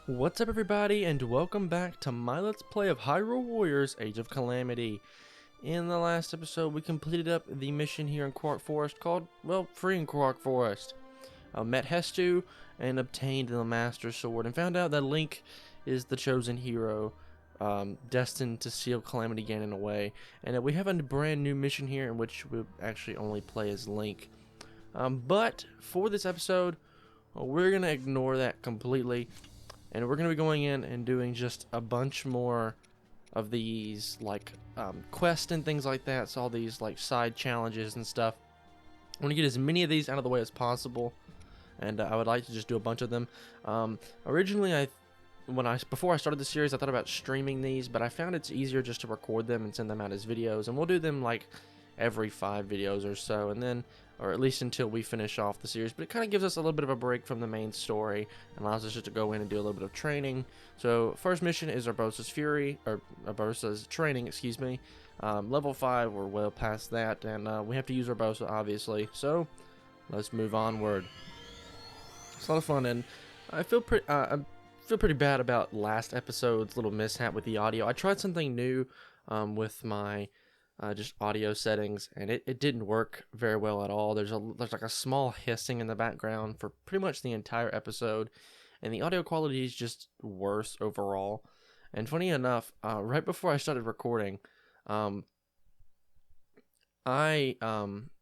What's up everybody, and welcome back to my Let's Play of Hyrule Warriors Age of Calamity. In the last episode, we completed up the mission here in Quark Forest called, well, freeing Quark Forest. Met Hestu and obtained the Master Sword and found out that Link is the chosen hero, destined to seal Calamity Ganon away. And we have a brand new mission here in which we actually only play as Link. But for this episode, we're going to ignore that completely. And we're going to be going in and doing just a bunch more of these, like, quests and things like that. So all these, like, side challenges and stuff. I want to get as many of these out of the way as possible. And I would like to just do a bunch of them. Originally, before I started the series, I thought about streaming these. But I found it's easier just to record them and send them out as videos. And we'll do them, like, every 5 videos or so. And then, or at least until we finish off the series. But it kind of gives us a little bit of a break from the main story and allows us just to go in and do a little bit of training. So first mission is Urbosa's Fury, or Urbosa's training, excuse me. Level 5, we're well past that, and we have to use Urbosa, obviously. So let's move onward. It's a lot of fun, and I feel pretty bad about last episode's little mishap with the audio. I tried something new with my just audio settings, and it didn't work very well at all. There's like a small hissing in the background for pretty much the entire episode, and the audio quality is just worse overall. And funny enough, right before I started recording, I kind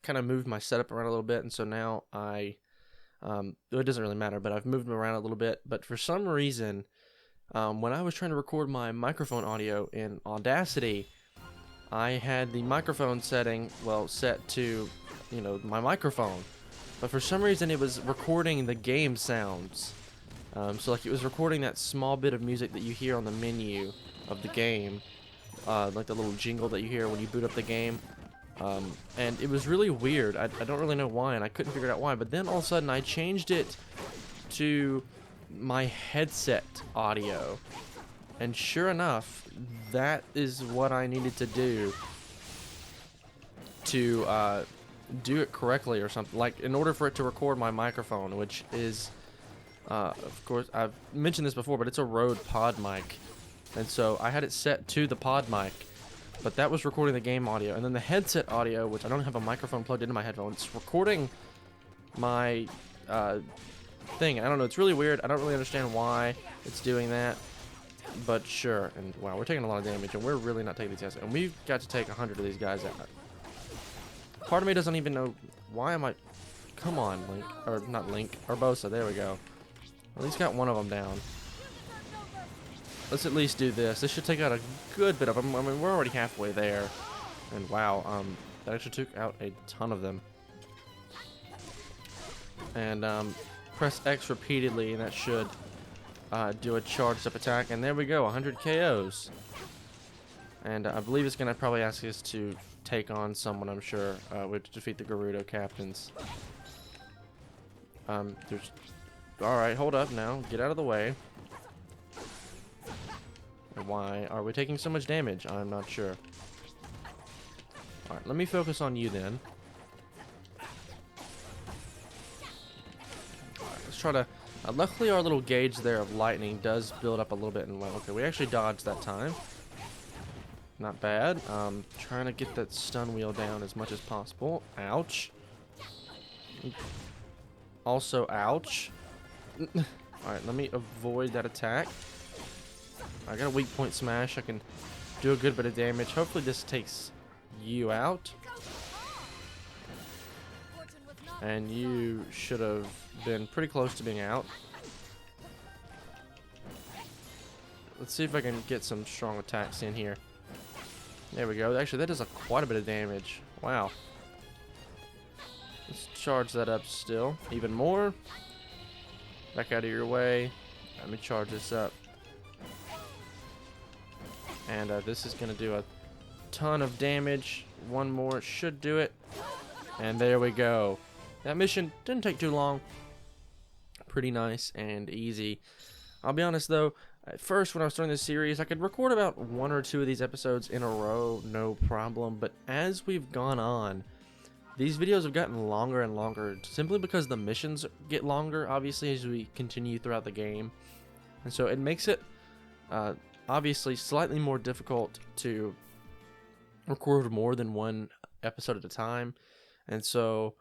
of moved my setup around a little bit, and so now it doesn't really matter, but I've moved them around a little bit. But for some reason, when I was trying to record my microphone audio in Audacity, I had the microphone setting, well, set to, my microphone. But for some reason, it was recording the game sounds. So, like, it was recording that small bit of music that you hear on the menu of the game. Like the little jingle that you hear when you boot up the game. And it was really weird. I don't really know why, and I couldn't figure out why. But then all of a sudden, I changed it to my headset audio. And sure enough, that is what I needed to do it correctly or something. Like, in order for it to record my microphone, which is, of course, I've mentioned this before, but it's a Rode pod mic. And so I had it set to the pod mic, but that was recording the game audio. And then the headset audio, which I don't have a microphone plugged into my headphones, it's recording my thing. I don't know, it's really weird. I don't really understand why it's doing that. But sure, and wow, we're taking a lot of damage, and we're really not taking these guys. And we've got to take 100 of these guys out. Part of me doesn't even know why am I. Come on, Link, or not Link, Urbosa. There we go. At least got one of them down. Let's at least do this. This should take out a good bit of them. I mean, we're already halfway there, and wow, that actually took out a ton of them. And press X repeatedly, and that should do a charged up attack, and there we go, 100 KOs. And I believe it's going to probably ask us to take on someone, I'm sure, to defeat the Gerudo captains. Alright, hold up now, get out of the way. Why are we taking so much damage? I'm not sure. Alright, let me focus on you then. Alright, let's try to... luckily, our little gauge there of lightning does build up a little bit. And okay, we actually dodged that time. Not bad. Trying to get that stun wheel down as much as possible. Ouch. Also, ouch. Alright, let me avoid that attack. I got a weak point smash. I can do a good bit of damage. Hopefully, this takes you out. And you should have been pretty close to being out. Let's see if I can get some strong attacks in here. There we go. Actually, that does quite a bit of damage. Wow. Let's charge that up still. Even more. Back out of your way. Let me charge this up. And this is going to do a ton of damage. One more should do it. And there we go. That mission didn't take too long. Pretty nice and easy. I'll be honest though, at first when I was starting this series, I could record about 1 or 2 of these episodes in a row, no problem. But as we've gone on, these videos have gotten longer and longer simply because the missions get longer, obviously, as we continue throughout the game. and so it makes it obviously slightly more difficult to record more than one episode at a time. And so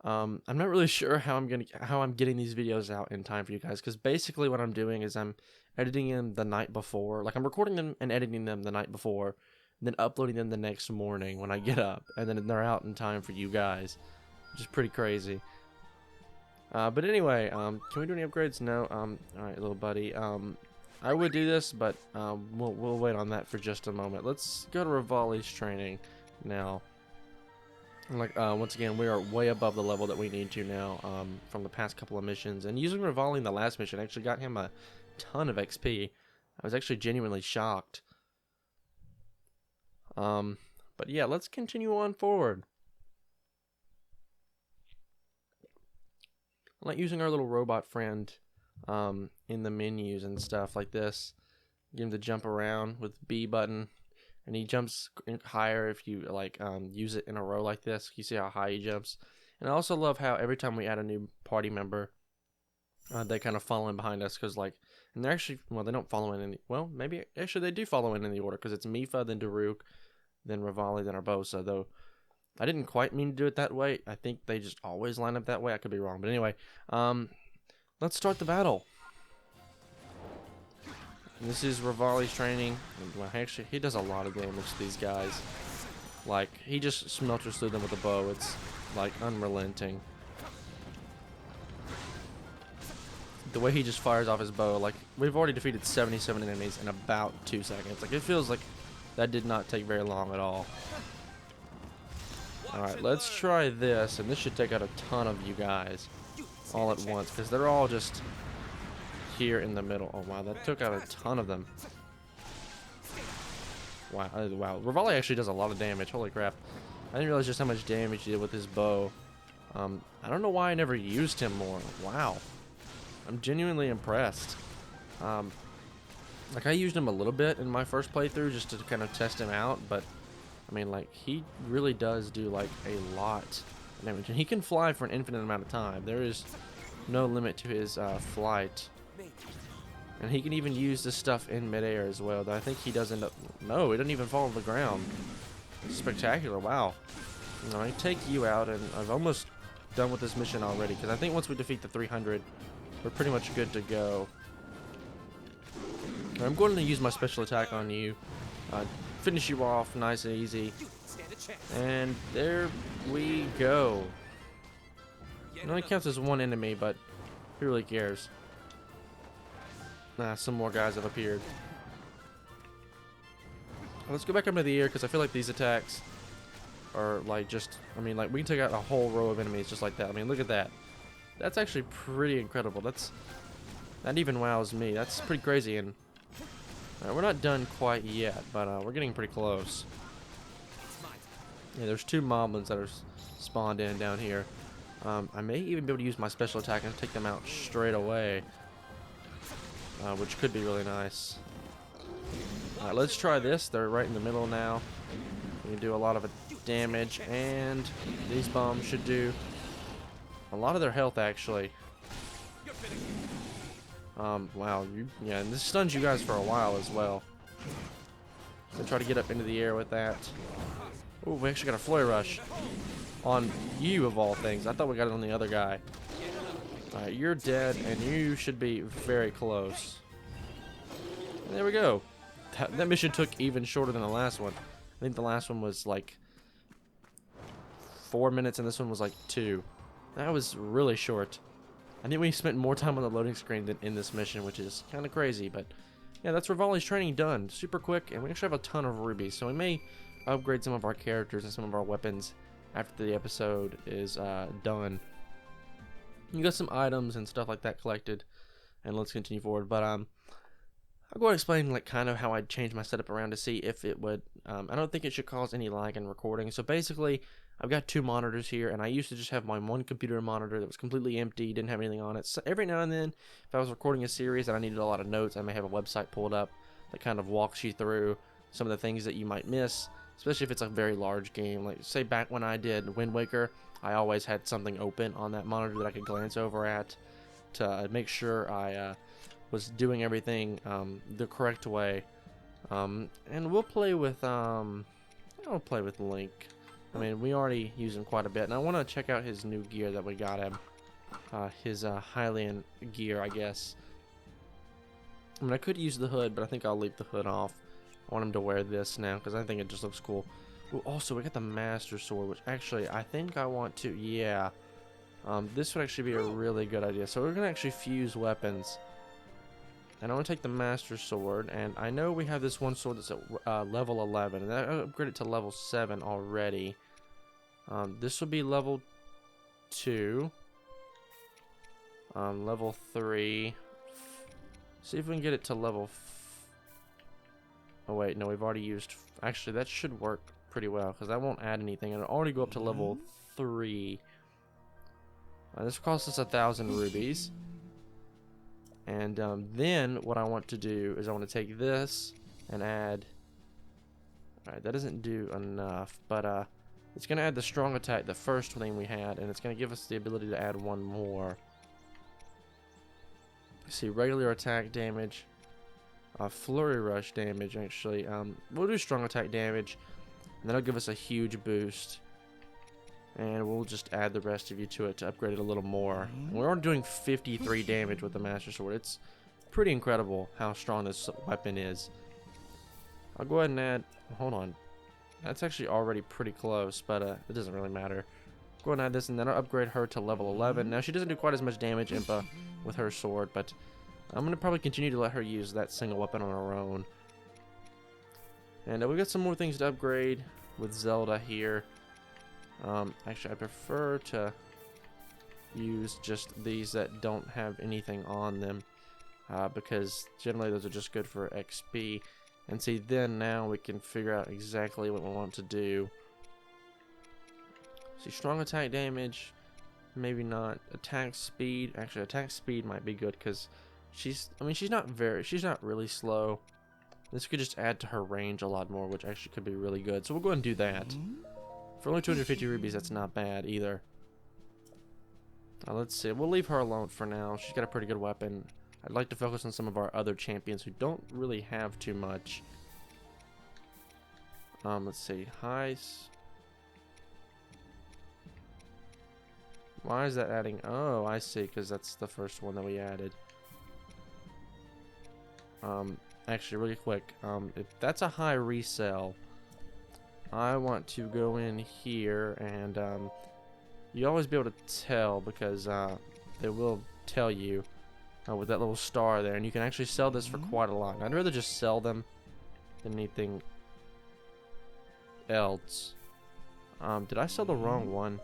I'm not really sure how I'm getting these videos out in time for you guys, because basically what I'm doing is I'm editing them the night before. Like, I'm recording them and editing them the night before, and then uploading them the next morning when I get up, and then they're out in time for you guys, which is pretty crazy. But anyway, can we do any upgrades? No. Alright, little buddy. I would do this, but we'll wait on that for just a moment. Let's go to Rivali's training now. Like, once again, we are way above the level that we need to now, from the past couple of missions. And using Rivali in the last mission actually got him a ton of XP. I was actually genuinely shocked. But yeah, let's continue on forward. I like using our little robot friend in the menus and stuff like this. Get him to jump around with B button, and he jumps higher if you like use it in a row like this. You see how high he jumps. And I also love how every time we add a new party member, they kind of follow in behind us, because like, and they're actually, well, they don't follow in any, well, maybe actually they do follow in the order, because it's Mifa, then Daruk, then Rivali, then Urbosa, though I didn't quite mean to do it that way. I think they just always line up that way. I could be wrong. But anyway, let's start the battle. And this is Rivali's training. Well, actually, he does a lot of damage to these guys. Like, he just smelters through them with a bow. It's, like, unrelenting. The way he just fires off his bow, like, we've already defeated 77 enemies in about 2 seconds. Like, it feels like that did not take very long at all. Alright, let's try this, and this should take out a ton of you guys all at once, because they're all just here in the middle. Oh wow, that took out a ton of them. Wow, wow. Rivali actually does a lot of damage, holy crap. I didn't realize just how much damage he did with his bow. I don't know why I never used him more. Wow. I'm genuinely impressed. Like, I used him a little bit in my first playthrough just to kind of test him out, but I mean, like, he really does do, like, a lot of damage. And he can fly for an infinite amount of time. There is no limit to his flight. And he can even use this stuff in midair as well, though I think he does end up... No, he doesn't even fall to the ground. Spectacular, wow. You know, I take you out, and I've almost done with this mission already, because I think once we defeat the 300, we're pretty much good to go. I'm going to use my special attack on you. Finish you off nice and easy. And there we go. It only counts as one enemy, but who really cares? Nah, some more guys have appeared. Let's go back up into the air, because I feel like these attacks are like just, I mean, like, we can take out a whole row of enemies just like that. I mean, look at that. That's actually pretty incredible. That even wows me. That's pretty crazy. And we're not done quite yet, but we're getting pretty close. Yeah, there's 2 moblins that are spawned in down here. I may even be able to use my special attack and take them out straight away, which could be really nice. Alright, let's try this. They're right in the middle now. We can do a lot of damage, and these bombs should do a lot of their health, actually. Wow, yeah, and this stuns you guys for a while as well. So try to get up into the air with that. Oh, we actually got a flurry rush on you, of all things. I thought we got it on the other guy. Alright, you're dead, and you should be very close. And there we go. That mission took even shorter than the last one. I think the last one was like 4 minutes, and this one was like 2. That was really short. I think we spent more time on the loading screen than in this mission, which is kind of crazy, but yeah, that's Rivali's training done. Super quick, and we actually have a ton of rubies, so we may upgrade some of our characters and some of our weapons after the episode is done. You got some items and stuff like that collected, and let's continue forward. But I'll go and explain like kind of how I'd change my setup around to see if it would. I don't think it should cause any lag in recording. So basically, I've got 2 monitors here, and I used to just have my one computer monitor that was completely empty, didn't have anything on it. So every now and then, if I was recording a series and I needed a lot of notes, I may have a website pulled up that kind of walks you through some of the things that you might miss, especially if it's a very large game. Like, say back when I did Wind Waker, I always had something open on that monitor that I could glance over at to make sure I was doing everything the correct way. And we'll play with Link. I mean, we already use him quite a bit, and I want to check out his new gear that we got him. His Hylian gear, I guess. I mean, I could use the hood, but I think I'll leave the hood off. I want him to wear this now because I think it just looks cool. Ooh, also, we got the Master Sword, which actually I think I want to. Yeah, this would actually be a really good idea. So we're gonna actually fuse weapons, and I want to take the Master Sword. And I know we have this one sword that's at level 11, and I upgraded to level 7 already. This will be level 2, level 3. See if we can get it to level. Oh wait, no, we've already used. Actually, that should work pretty well because that won't add anything. It'll already go up to level 3. This costs us 1,000 rubies. And then what I want to do is I want to take this and add. Alright, that doesn't do enough, but it's gonna add the strong attack, the first thing we had, and it's gonna give us the ability to add one more. See, regular attack damage, flurry rush damage. Actually, we'll do strong attack damage, and that'll give us a huge boost. And we'll just add the rest of you to it to upgrade it a little more. We're already doing 53 damage with the Master Sword. It's pretty incredible how strong this weapon is. I'll go ahead and add. Hold on, that's actually already pretty close, but it doesn't really matter. Go ahead and add this, and then I'll upgrade her to level 11. Now she doesn't do quite as much damage, Impa, with her sword, but I'm gonna probably continue to let her use that single weapon on her own. And we got some more things to upgrade with Zelda here. Actually, I prefer to use just these that don't have anything on them, because generally those are just good for XP. And see, then now we can figure out exactly what we want to do. See, strong attack damage, maybe not. Attack speed, actually attack speed might be good because she's not really slow. This could just add to her range a lot more, which actually could be really good. So we'll go ahead and do that. For only 250 rubies, that's not bad either. Let's see, we'll leave her alone for now. She's got a pretty good weapon. I'd like to focus on some of our other champions who don't really have too much. Let's see, Heist. Why is that adding? Oh, I see, because that's the first one that we added. Actually, really quick, if that's a high resell, I want to go in here and you always be able to tell because they will tell you with that little star there, and you can actually sell this for quite a lot. I'd rather just sell them than anything else. Did I sell the wrong one?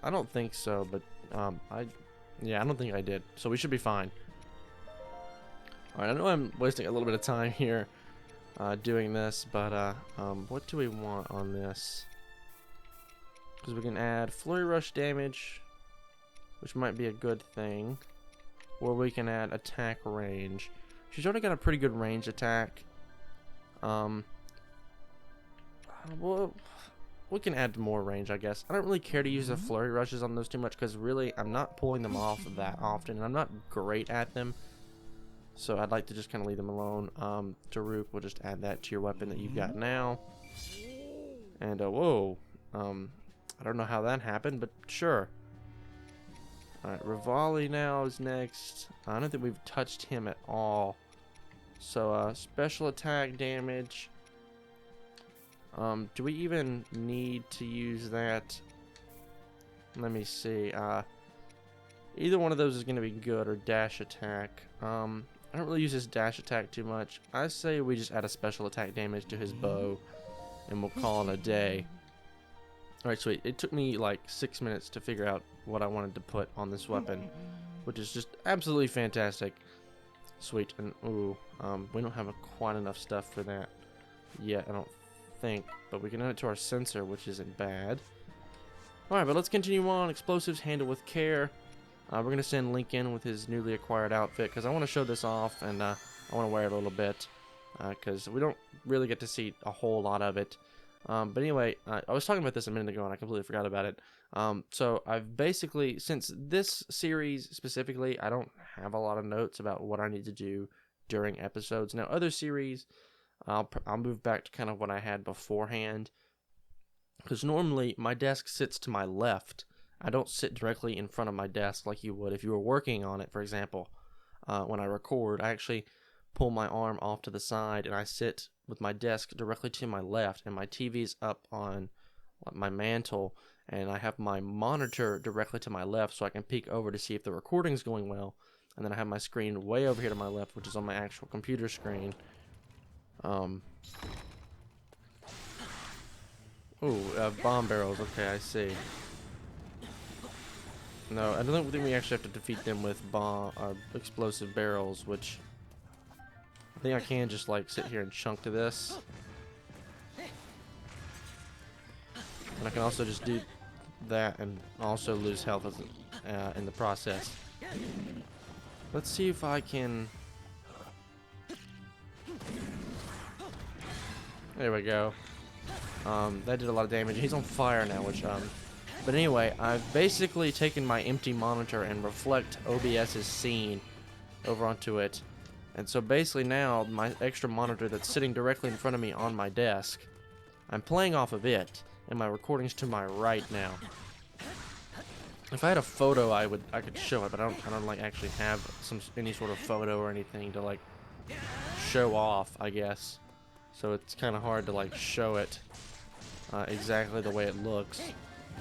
I don't think so, but I don't think I did, so we should be fine. Alright, I know I'm wasting a little bit of time here doing this, but what do we want on this? Because we can add flurry rush damage, which might be a good thing, or we can add attack range. She's already got a pretty good range attack. Well, we can add more range, I guess. I don't really care to use the flurry rushes on those too much because really I'm not pulling them off that often, and I'm not great at them. So I'd like to just kind of leave them alone. Daruk, we'll just add that to your weapon that you've got now. And whoa, I don't know how that happened, but sure. Alright, Rivali now is next. I don't think we've touched him at all. So special attack damage. Do we even need to use that? Let me see. Either one of those is going to be good, or dash attack. I don't really use his dash attack too much. I say we just add a special attack damage to his bow, and we'll call it a day. Alright, sweet. It took me like 6 minutes to figure out what I wanted to put on this weapon, which is just absolutely fantastic. Sweet. And ooh, we don't have quite enough stuff for that yet, I don't think, but we can add it to our sensor, which isn't bad. Alright, but let's continue on. Explosives handled with care. We're going to send Link in with his newly acquired outfit because I want to show this off, and I want to wear it a little bit because we don't really get to see a whole lot of it. But anyway, I was talking about this a minute ago and I completely forgot about it. So I've basically, since this series specifically, I don't have a lot of notes about what I need to do during episodes. Now, other series, I'll move back to kind of what I had beforehand, because normally my desk sits to my left. I don't sit directly in front of my desk like you would if you were working on it, for example. When I record, I actually pull my arm off to the side and I sit with my desk directly to my left, and my TV's up on my mantle, and I have my monitor directly to my left so I can peek over to see if the recording's going well, and then I have my screen way over here to my left, which is on my actual computer screen. Bomb barrels. Okay, I see. No, I don't think we actually have to defeat them with explosive barrels, which I think I can just like sit here and chunk to this. And I can also just do that and also lose health in the process. Let's see if I can... There we go. That did a lot of damage. He's on fire now, which but anyway, I've basically taken my empty monitor and reflect OBS's scene over onto it. And so basically now, my extra monitor that's sitting directly in front of me on my desk, I'm playing off of it, and my recording's to my right now. If I had a photo, I could show it, but I don't like actually have any sort of photo or anything to like show off, I guess. So it's kind of hard to like show it exactly the way it looks.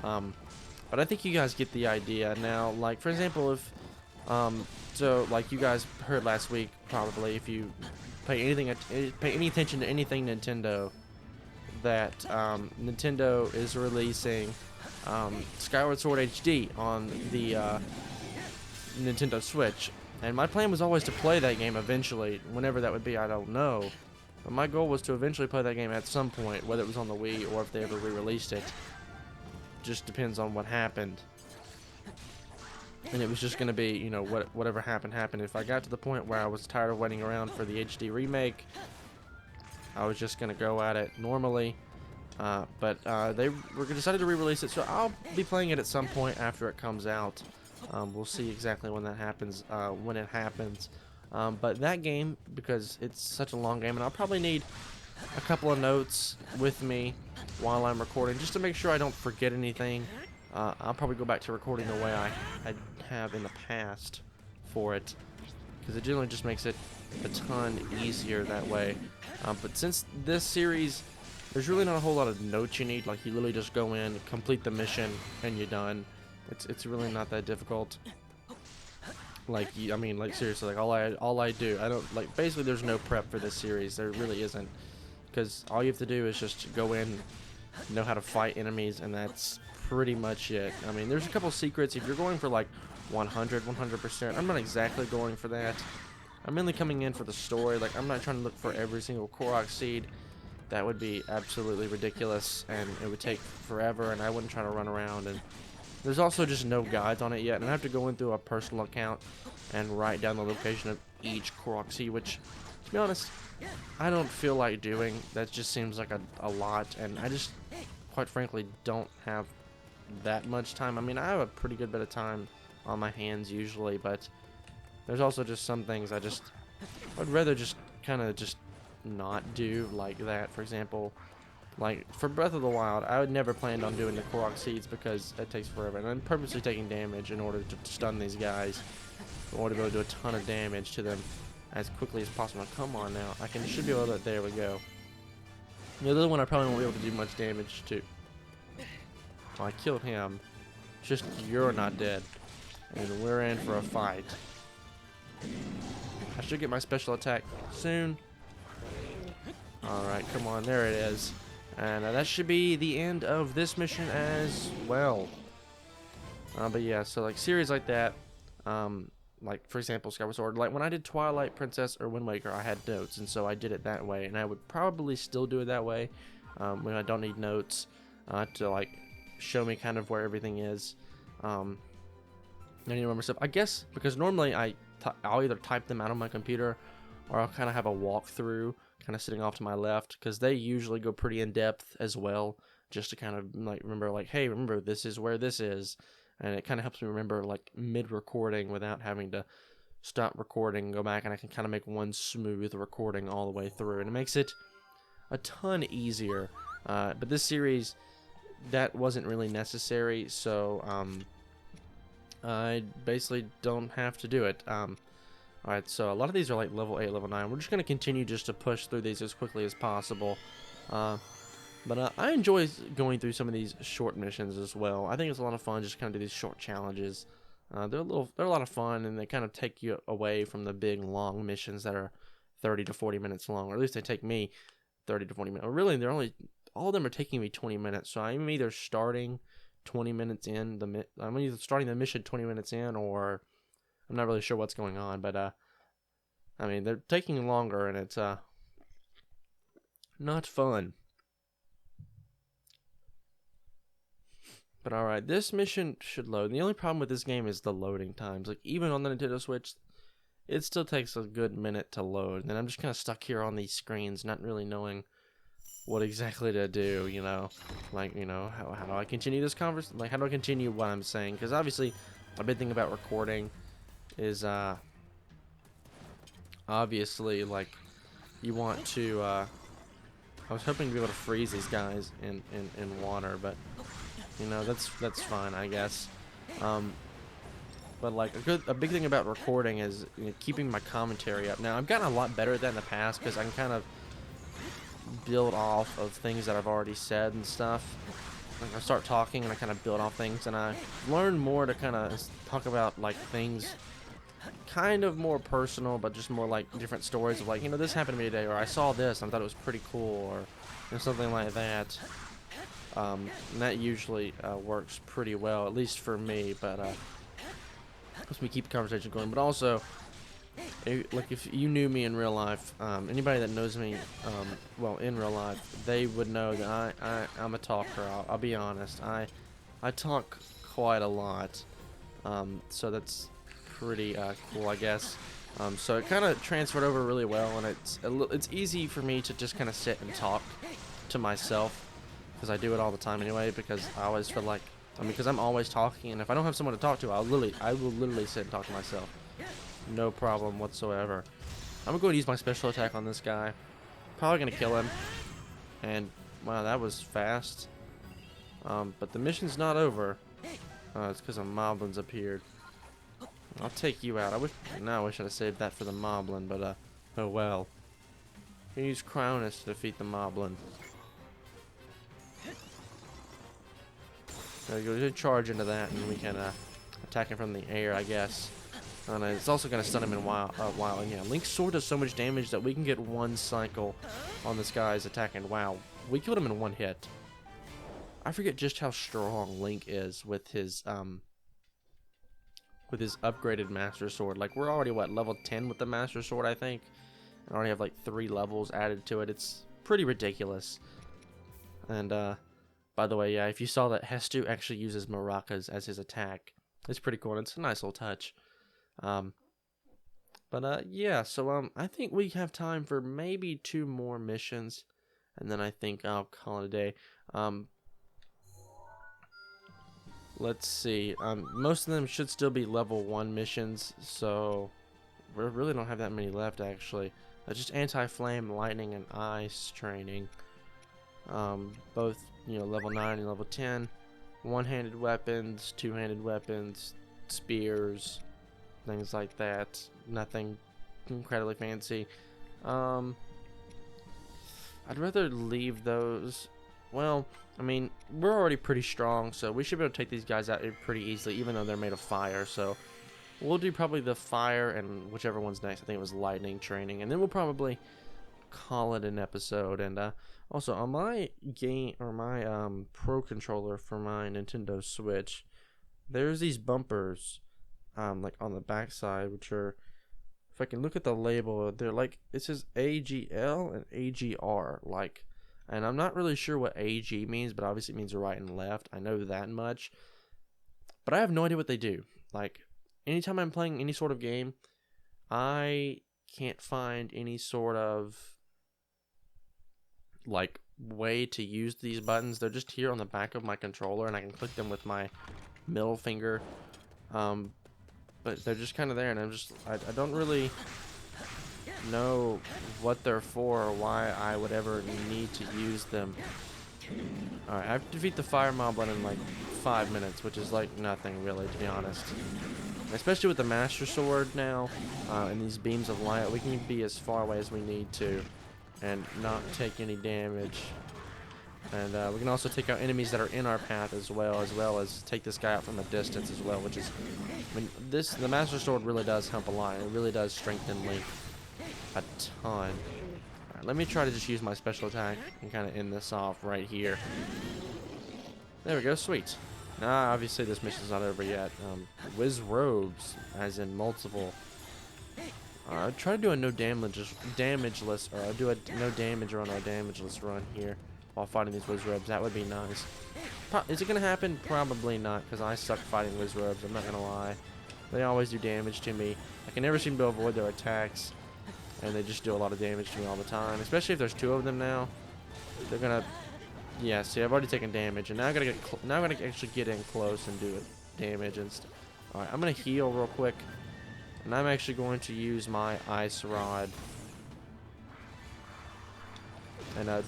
But I think you guys get the idea now. Like, for example, if so like you guys heard last week, probably, if you pay any attention to anything Nintendo, that Nintendo is releasing Skyward Sword HD on the Nintendo Switch. And my plan was always to play that game eventually. Whenever that would be, I don't know. But my goal was to eventually play that game at some point, whether it was on the Wii or if they ever re-released it. Just depends on what happened. And it was just going to be, you know, whatever happened. If I got to the point where I was tired of waiting around for the HD remake, I was just going to go at it normally. But they decided to re-release it, so I'll be playing it at some point after it comes out. We'll see exactly when that happens, when it happens. But that game, because it's such a long game, and I'll probably need a couple of notes with me while I'm recording, just to make sure I don't forget anything. I'll probably go back to recording the way I have in the past for it, because it generally just makes it a ton easier that way. But since this series, there's really not a whole lot of notes you need. Like, you literally just go in, complete the mission, and you're done. It's really not that difficult. Like, I mean, like, seriously, like, all I do, I don't, like, basically there's no prep for this series. There really isn't, because all you have to do is just go in, know how to fight enemies, and that's pretty much it. I mean, there's a couple secrets. If you're going for like 100%, I'm not exactly going for that. I'm mainly coming in for the story. Like, I'm not trying to look for every single Korok seed. That would be absolutely ridiculous, and it would take forever, and I wouldn't try to run around. And there's also just no guides on it yet, and I have to go in through a personal account and write down the location of each Korok seed, which, to be honest, I don't feel like doing. That just seems like a lot, and I just, quite frankly, don't have that much time. I mean, I have a pretty good bit of time on my hands usually, but there's also just some things I'd rather just kind of just not do, like that. For example, like for Breath of the Wild, I would never planned on doing the Korok seeds because it takes forever, and I'm purposely taking damage in order to stun these guys, in order to be able to do a ton of damage to them as quickly as possible. Come on now, should be able to. There we go. The other one I probably won't be able to do much damage to. Well, I killed him. Just you're not dead, and we're in for a fight. I should get my special attack soon. Alright, come on, there it is. And that should be the end of this mission as well. But yeah, so like series like that, like for example Skyward Sword, like when I did Twilight Princess or Wind Waker, I had notes, and so I did it that way, and I would probably still do it that way when I don't need notes to like show me kind of where everything is. I need to remember stuff, I guess, because normally I'll either type them out on my computer or I'll kind of have a walkthrough, kind of sitting off to my left, because they usually go pretty in depth as well, just to kind of like remember, like, hey, remember this is where this is, and it kind of helps me remember like mid-recording without having to stop recording and go back, and I can kind of make one smooth recording all the way through, and it makes it a ton easier. But this series, that wasn't really necessary, so I basically don't have to do it. Alright, so a lot of these are like level 8, level 9. We're just going to continue just to push through these as quickly as possible. But I enjoy going through some of these short missions as well. I think it's a lot of fun just kind of do these short challenges. They're a lot of fun, and they kind of take you away from the big long missions that are 30 to 40 minutes long, or at least they take me 30 to 40 minutes. Or really, all of them are taking me 20 minutes. So I'm either starting 20 minutes in I'm either starting the mission 20 minutes in, or I'm not really sure what's going on. But I mean, they're taking longer, and it's not fun. But alright, this mission should load. The only problem with this game is the loading times. Like, even on the Nintendo Switch, it still takes a good minute to load. And I'm just kind of stuck here on these screens, not really knowing what exactly to do, you know. Like, you know, how do I continue this conversation? Like, how do I continue what I'm saying? Because obviously, a big thing about recording is, obviously, like, you want to, I was hoping to be able to freeze these guys in water, but you know, that's fine, I guess. But like a big thing about recording is, you know, keeping my commentary up. Now I've gotten a lot better at that in the past, because I can kind of build off of things that I've already said and stuff. Like I start talking and I kind of build off things, and I learn more to kind of talk about like things kind of more personal, but just more like different stories of like, you know, this happened to me today, or I saw this and I thought it was pretty cool, or you know, something like that. And that usually works pretty well, at least for me, but helps me keep the conversation going. But also, like, if you knew me in real life, anybody that knows me, well, in real life, they would know that I'm a talker. I'll be honest. I talk quite a lot, so that's pretty cool, I guess. So it kind of transferred over really well, and it's easy for me to just kind of sit and talk to myself, because I do it all the time anyway, because I always feel like, I mean, because I'm always talking, and if I don't have someone to talk to, I will literally sit and talk to myself. No problem whatsoever. I'm gonna go and use my special attack on this guy. Probably gonna kill him. And wow, that was fast. But the mission's not over. It's because a moblin's appeared. I'll take you out. I wish I should have saved that for the moblin, but oh well. You use Crownus to defeat the moblin. So you go charge into that, and we can attack him from the air, I guess. And it's also going to stun him in while. Yeah, Link's sword does so much damage that we can get one cycle on this guy's attack, and wow, we killed him in one hit. I forget just how strong Link is with his upgraded Master Sword. Like, we're already, what, level 10 with the Master Sword, I think? I already have, like, 3 levels added to it. It's pretty ridiculous. And, by the way, yeah, if you saw that, Hestu actually uses maracas as his attack. It's pretty cool, and it's a nice little touch. Yeah, so, I think we have time for maybe 2 more missions, and then I think I'll call it a day. Let's see, most of them should still be level 1 missions, so we really don't have that many left, actually. Just anti-flame, lightning, and ice training. Both, you know, level 9 and level 10. One-handed weapons, two-handed weapons, spears, things like that. Nothing incredibly fancy. I'd rather leave those. Well, I mean, we're already pretty strong, so we should be able to take these guys out pretty easily, even though they're made of fire. So we'll do probably the fire and whichever one's next. I think it was lightning training, and then we'll probably call it an episode. And also on my game, or my Pro controller for my Nintendo Switch, there's these bumpers, like on the back side, which are, if I can look at the label, they're like, it says AGL and AGR, like. And I'm not really sure what AG means, but obviously it means right and left. I know that much. But I have no idea what they do. Like, anytime I'm playing any sort of game, I can't find any sort of like way to use these buttons. They're just here on the back of my controller, and I can click them with my middle finger. But they're just kind of there, and I don't really know what they're for or why I would ever need to use them. Alright, I defeat the fire moblin in like 5 minutes, which is like nothing really, to be honest. Especially with the Master Sword now, and these beams of light, we can be as far away as we need to and not take any damage. And we can also take out enemies that are in our path as well as take this guy out from a distance as well, which is, I mean, the Master Sword really does help a lot. It really does strengthen Link a ton. Alright, let me try to just use my special attack and kind of end this off right here. There we go, sweet. Nah, obviously this mission's not over yet. Whiz robes, as in multiple. I'll try to do a no damageless, or I'll do a no damage run or a damageless run here while fighting these whiz robes. That would be nice. Is it gonna happen? Probably not, because I suck fighting whiz robes. I'm not gonna lie. They always do damage to me. I can never seem to avoid their attacks, and they just do a lot of damage to me all the time. Especially if there's 2 of them now. They're gonna. Yeah, see, I've already taken damage, and now I gotta actually get in close and do damage and stuff. All right, I'm gonna heal real quick. And I'm actually going to use my ice rod. And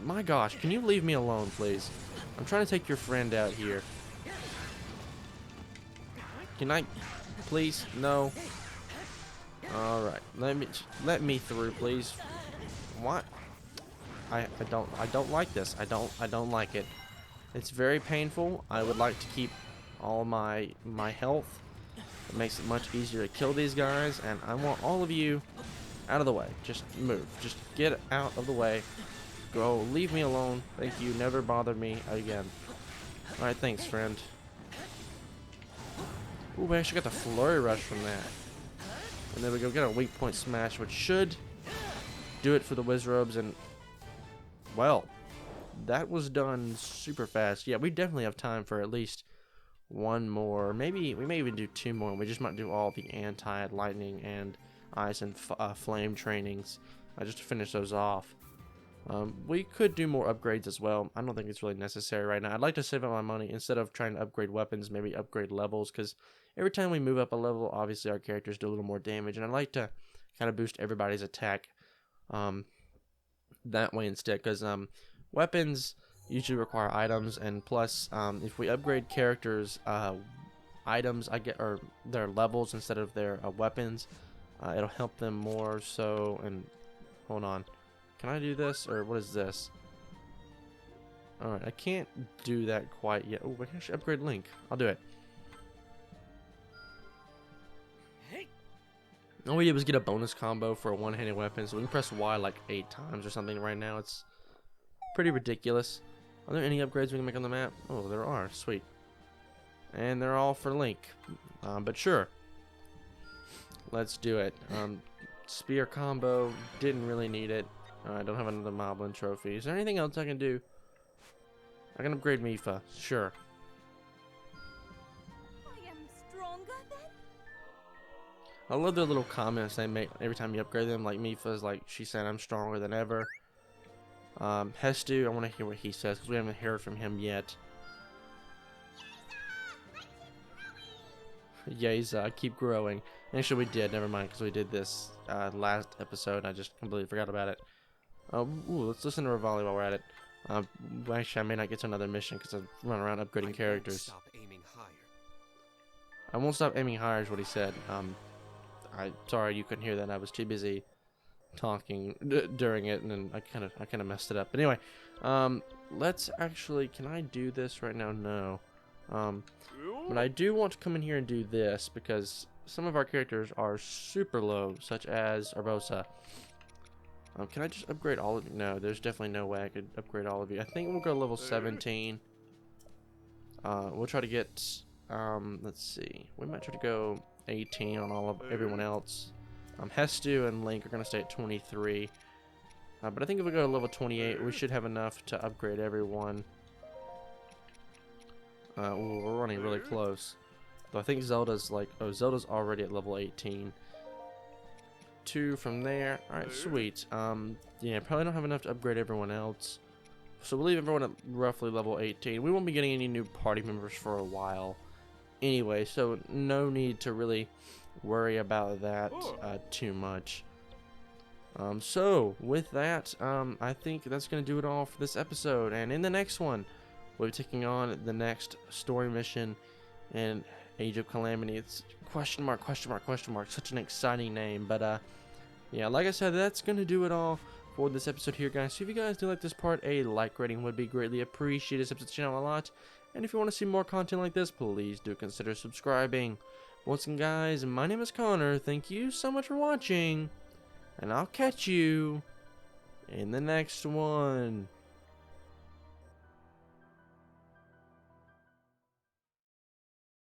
my gosh, can you leave me alone, please? I'm trying to take your friend out here. Can I, please? No. All right, let me through, please. What? I don't like this. I don't like it. It's very painful. I would like to keep all my health. It makes it much easier to kill these guys, and I want all of you out of the way. Just move. Just get out of the way. Go. Leave me alone. Thank you. Never bother me again. Alright, thanks, friend. Ooh, we actually got the flurry rush from that. And there we go. Get a weak point smash, which should do it for the whiz robes, and well, that was done super fast. Yeah, we definitely have time for at least one more. Maybe we may even do 2 more. We just might do all the anti-lightning and ice and flame trainings just to finish those off. We could do more upgrades as well. I don't think it's really necessary right now. I'd like to save up my money instead of trying to upgrade weapons, maybe upgrade levels, because every time we move up a level, obviously our characters do a little more damage, and I'd like to kind of boost everybody's attack that way instead, because weapons usually require items, and plus if we upgrade characters items or their levels instead of their weapons, it'll help them more. So, and hold on, can I do this, or what is this? Alright, I can't do that quite yet. Oh, I can actually upgrade Link. I'll do it. All we did was get a bonus combo for a one-handed weapon, so we can press Y like 8 times or something right now. It's pretty ridiculous. Are there any upgrades we can make on the map? Oh, there are. Sweet. And they're all for Link. But sure. Let's do it. Spear combo. Didn't really need it. I don't have another Moblin trophy. Is there anything else I can do? I can upgrade Mipha. Sure. I am stronger then? I love the little comments they make every time you upgrade them. Like Mipha's like, she said I'm stronger than ever. Hestu, I want to hear what he says because we haven't heard from him yet. Yeza, keep growing. Actually, we did. Never mind, because we did this last episode. I just completely forgot about it. Ooh, let's listen to Rivali while we're at it. Actually, I may not get to another mission because I run around upgrading characters. Stop aiming higher. I won't stop aiming higher is what he said. Sorry you couldn't hear that. I was too busy talking during it, and then I kind of messed it up. But anyway, let's actually. Can I do this right now? No. But I do want to come in here and do this because some of our characters are super low, such as Urbosa. Can I just upgrade all of you? No, there's definitely no way I could upgrade all of you. I think we'll go level 17. We'll try to get, let's see. We might try to go 18 on all of everyone else. Hestu and Link are going to stay at 23. But I think if we go to level 28, we should have enough to upgrade everyone. Ooh, we're running really close. Though I think Zelda's like, oh, Zelda's already at level 18. 2 from there. Alright, sweet. Yeah, probably don't have enough to upgrade everyone else. So we'll leave everyone at roughly level 18. We won't be getting any new party members for a while. Anyway, so no need to really worry about that too much. So with that, I think that's going to do it all for this episode. And in the next one, we'll be taking on the next story mission in Age of Calamity. It's question mark, question mark, question mark. Such an exciting name. But yeah, like I said, that's going to do it all for this episode here, guys. So if you guys do like this part, a like rating would be greatly appreciated. This episode channel a lot. And if you want to see more content like this, please do consider subscribing. Once again, guys, my name is Connor. Thank you so much for watching. And I'll catch you in the next one.